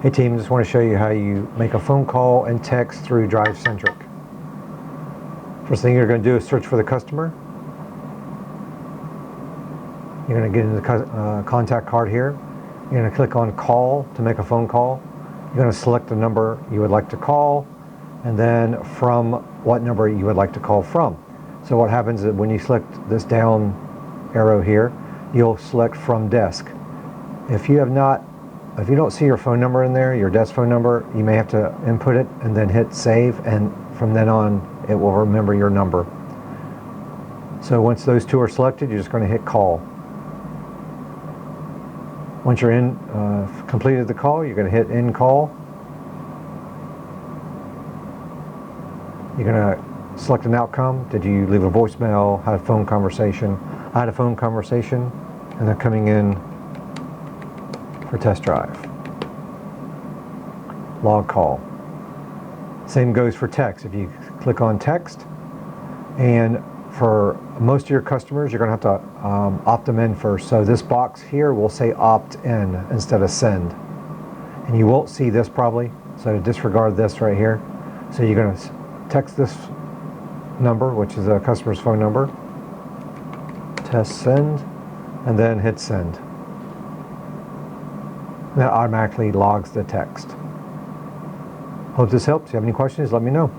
Hey team, just want to show you how you make a phone call and text through DriveCentric. First thing you're going to do is search for the customer. You're going to get into the contact card here. You're going to click on call to make a phone call. You're going to select the number you would like to call and then from what number you would like to call from. So what happens is when you select this down arrow here, you'll select from desk. If you don't see your phone number in there, your desk phone number, you may have to input it and then hit save, and from then on it will remember your number. So once those two are selected, you're just going to hit call. Once you're completed the call, you're going to hit end call. You're going to select an outcome. Did you leave a voicemail? Had a phone conversation? I had a phone conversation, and they're coming in for test drive. Log call. Same goes for text. If you click on text, and for most of your customers, you're going to have to opt them in first. So this box here will say opt in instead of send. And you won't see this probably, so disregard this right here. So you're going to text this number, which is a customer's phone number, test send, and then hit send. That automatically logs the text. Hope this helps. If you have any questions, let me know.